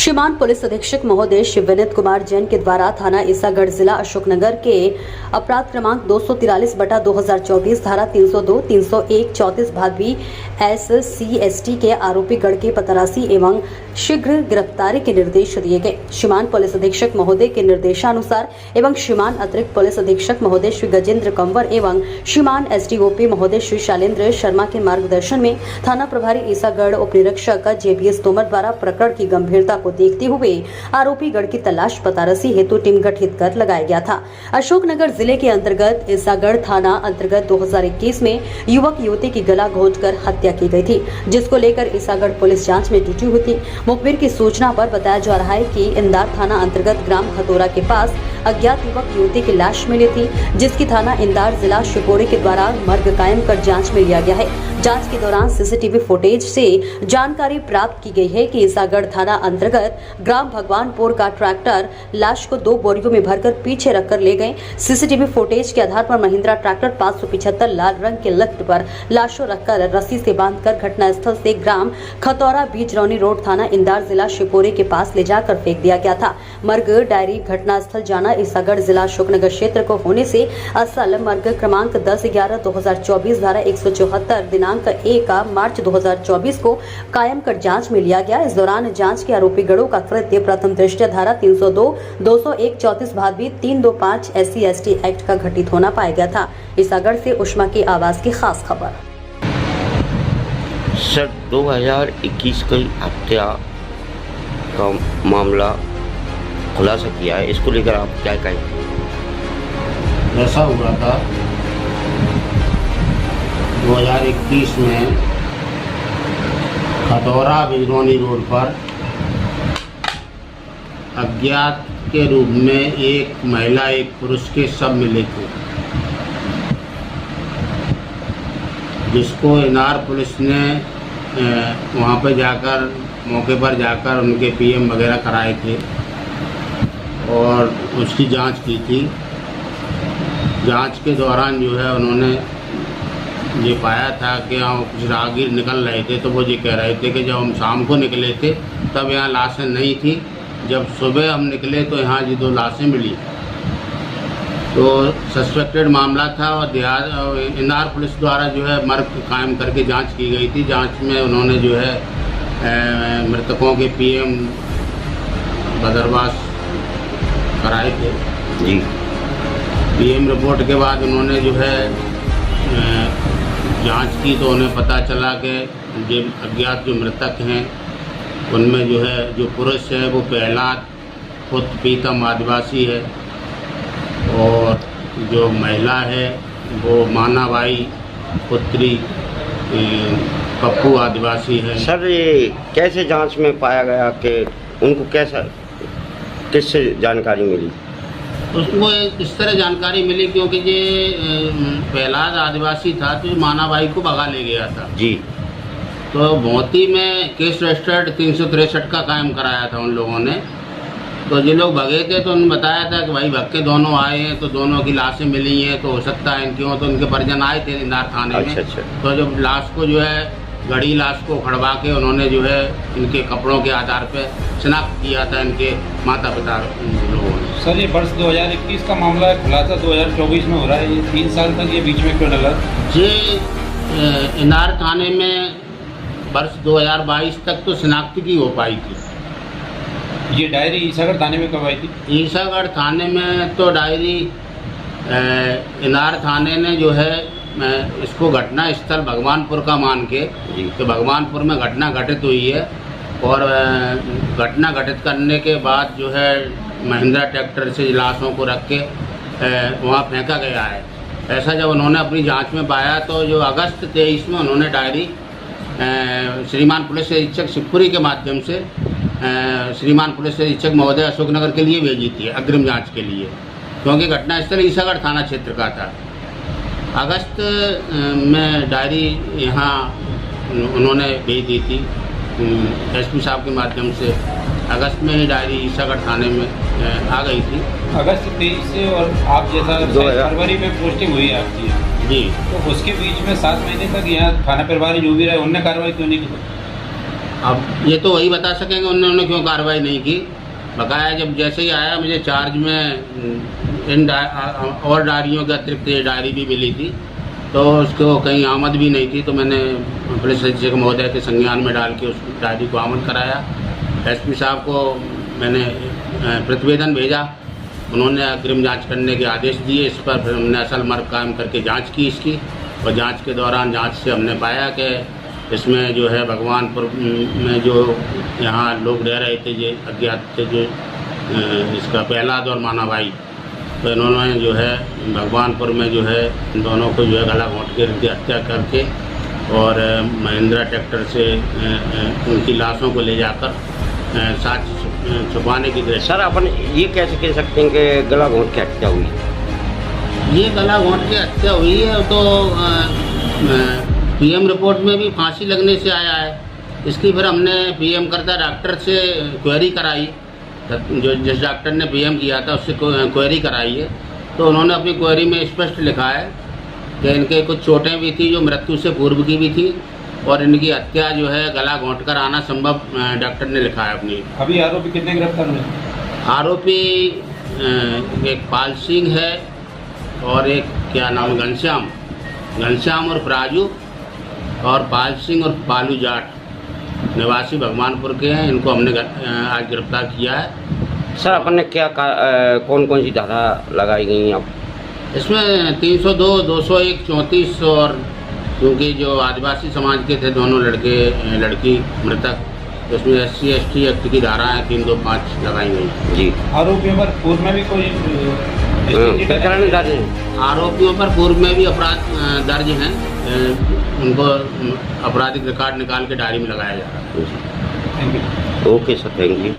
श्रीमान पुलिस अधीक्षक महोदय श्री विनीत कुमार जैन के द्वारा थाना ईसागढ़ जिला अशोकनगर के अपराध क्रमांक 243/2024 धारा 302, 301, 34 भादवी SC/ST के आरोपी गढ़ के पतरासी एवं शीघ्र गिरफ्तारी के निर्देश दिए गए। श्रीमान पुलिस अधीक्षक महोदय के निर्देशानुसार एवं श्रीमान अतिरिक्त पुलिस अधीक्षक महोदय श्री गजेंद्र कंवर एवं श्रीमान SDOP महोदय श्री शैलेंद्र शर्मा के मार्गदर्शन में थाना प्रभारी ईसागढ़ उप निरीक्षक JBS तोमर द्वारा प्रकरण की गंभीरता को देखते हुए आरोपी गढ़ की तलाश पतारसी हेतु टीम गठित कर लगाया गया था। अशोकनगर जिले के अंतर्गत ईसागढ़ थाना अंतर्गत 2021 में युवक युवती की गला घोंटकर हत्या की गई थी, जिसको लेकर ईसागढ़ पुलिस जांच में जुटी हुई थी। मुखबिर की सूचना पर बताया जा रहा है कि इंदार थाना अंतर्गत ग्राम खतौरा के पास अज्ञात युवक युवती की लाश मिली थी, जिसकी थाना इंदार जिला शिवपुरी के द्वारा मर्ग कायम कर जांच में लिया गया है। जांच के दौरान CCTV फुटेज से जानकारी प्राप्त की गई है कि ईसागढ़ थाना अंतर्गत ग्राम भगवानपुर का ट्रैक्टर लाश को 2 बोरियों में भरकर पीछे रखकर ले गए। CCTV फुटेज के आधार पर महिंद्रा ट्रैक्टर 575 लाल रंग के लिफ्ट पर लाशों रखकर रस्सी से बांधकर घटनास्थल से ग्राम खतौरा बीजरौनी रोड थाना इंदार जिला शिवपुरी के पास ले जाकर फेंक दिया गया था। मर्ग डायरी घटनास्थल जाना ईसागढ़ जिला अशोकनगर क्षेत्र को होने से असल मर्ग क्रमांक 10/11/2024 धारा 174 दिनांक 1 मार्च 2024 को कायम कर जांच में लिया गया। इस दौरान जांच के आरोपी गढ़ों का कृत्य प्रथम दृष्टया धारा 302, 201, 34 भादवी 325 SC/ST एक्ट का घटित होना पाया गया था। ईसागढ़ से उष्मा की आवाज की खास खबर। सर 2021 की हत्या का मामला खुलासा किया है, इसको लेकर आप क्या कहेंगे? ऐसा हुआ था 2021 में खतौरा बीजरौनी रोड पर अज्ञात के रूप में एक महिला एक पुरुष के शव मिले थे, जिसको इनार पुलिस ने वहाँ पर जाकर मौके पर जाकर उनके PM वगैरह कराए थे और उसकी जांच की थी। जांच के दौरान जो है उन्होंने ये पाया था कि यहाँ कुछ राहगीर निकल रहे थे, तो वो ये कह रहे थे कि जब हम शाम को निकले थे तब यहाँ लाशें नहीं थी, जब सुबह हम निकले तो यहाँ ये 2 लाशें मिली। तो सस्पेक्टेड मामला था और इंदार पुलिस द्वारा जो है मर्ग कायम करके जांच की गई थी। जांच में उन्होंने जो है मृतकों के PM बदरवास कराए थे जी। PM रिपोर्ट के बाद उन्होंने जो है जांच की तो उन्हें पता चला कि जो अज्ञात जो मृतक हैं उनमें जो है जो पुरुष है वो प्रहलाद पुत्र पीतम आदिवासी है और जो महिला है वो मानाबाई पुत्री पप्पू आदिवासी है। सर ये कैसे जांच में पाया गया कि उनको किससे जानकारी मिली? उसको इस तरह जानकारी मिली क्योंकि ये प्रहलाद आदिवासी था तो मानाबाई को भगा ले गया था जी। तो भोंती में केस रजिस्टर्ड 363 का कायम कराया था उन लोगों ने। तो जो लोग भगे थे तो उन्होंने बताया था कि भाई भग के दोनों आए हैं, तो दोनों की लाशें मिली हैं, तो हो सकता है इनकी हो, तो उनके परिजन आए थे इंदार थाने में। अच्छा। तो जब लाश को जो है गड़ी लाश को खड़वा के उन्होंने जो है इनके कपड़ों के आधार पर शिनाख्त किया था इनके माता पिता लोगों ने। सर ये वर्ष 2021 का मामला है, खुलासा 2024 में हो रहा है, ये 3 साल तक ये बीच में क्यों डला? ये इंदार थाने में वर्ष 2022 तक तो शिनाख्त की हो पाई थी। ये डायरी ईसागढ़ थाने में कब आई थी? ईसागढ़ थाने में तो डायरी इंदार थाने ने जो है इसको घटना स्थल भगवानपुर का मान के तो भगवानपुर में घटना घटित हुई है और घटना घटित करने के बाद जो है महिंद्रा ट्रैक्टर से लाशों को रख के वहाँ फेंका गया है। ऐसा जब उन्होंने अपनी जांच में पाया तो जो अगस्त 23 में उन्होंने डायरी श्रीमान पुलिस अधीक्षक शिवपुरी के माध्यम से श्रीमान पुलिस अधीक्षक महोदय अशोकनगर के लिए भेजी थी अग्रिम जांच के लिए, क्योंकि घटनास्थल ईसागढ़ थाना क्षेत्र का था। अगस्त में डायरी यहाँ उन्होंने भेज दी थी SP साहब के माध्यम से। अगस्त में ही डायरी ईसागढ़ थाने में आ गई थी अगस्त 23 से, और आप जैसा फरवरी में पोस्टिंग हुई है आपकी जी, तो उसके बीच में 7 महीने तक यहाँ थाना प्रभारी जो भी रहे उनने कार्रवाई क्यों नहीं की? अब ये तो वही बता सकेंगे उन्होंने क्यों कार्रवाई नहीं की। बकाया जब जैसे ही आया मुझे चार्ज में इन और डायरियों के अतिरिक्त ये डायरी भी मिली थी, तो उसको कहीं आमद भी नहीं थी, तो मैंने पुलिस अधीक्षक महोदय के संज्ञान में डाल के उस डायरी को आमद कराया। एसपी साहब को मैंने प्रतिवेदन भेजा, उन्होंने अग्रिम जांच करने के आदेश दिए। इस पर फिर हमने असल मर्ग कायम करके जांच की इसकी, और जांच के दौरान जांच से हमने पाया कि इसमें जो है भगवानपुर में जो यहाँ लोग रह रहे थे, ये अज्ञात थे, जो इसका प्रहलाद और माना भाई, तो इन्होंने जो है भगवानपुर में जो है इन दोनों को जो है गला घोंट के इनकी हत्या करके और महिंद्रा ट्रैक्टर से उनकी लाशों को ले जाकर साक्ष्य छुपाने की दृष्टि। सर अपन ये कैसे कह सकते हैं कि गला घोंट की हत्या हुई? ये गला घोंट की हत्या हुई है तो पीएम रिपोर्ट में भी फांसी लगने से आया है। इसकी फिर हमने पीएम करता डॉक्टर से क्वेरी कराई, जो जिस डॉक्टर ने पीएम किया था उससे क्वेरी कराई है, तो उन्होंने अपनी क्वेरी में स्पष्ट लिखा है कि इनके कुछ चोटें भी थी जो मृत्यु से पूर्व की भी थी, और इनकी हत्या जो है गला घोंट कर आना संभव डॉक्टर ने लिखा है अपनी। अभी आरोपी कितने गिरफ्तार हुए? आरोपी एक पाल सिंह है और एक क्या नाम घनश्याम और राजू, और पाल सिंह और पालू जाट निवासी भगवानपुर के हैं। इनको हमने आज गिरफ्तार किया है। सर अपन ने क्या कौन कौन सी धारा लगाई गई अब? इसमें 302, 201, 34 और क्योंकि जो आदिवासी समाज के थे दोनों लड़के लड़की मृतक, तो इसमें SC ST एक्ट की धाराएँ 325 लगाई गई। जी। आरोपियों पर पूर्व में भी कोई प्रकरण दर्ज है? आरोपियों पर पूर्व में भी अपराध दर्ज हैं, उनको आपराधिक रिकॉर्ड निकाल के डायरी में लगाया जा रहा है। Thank you. Okay sir, thank you.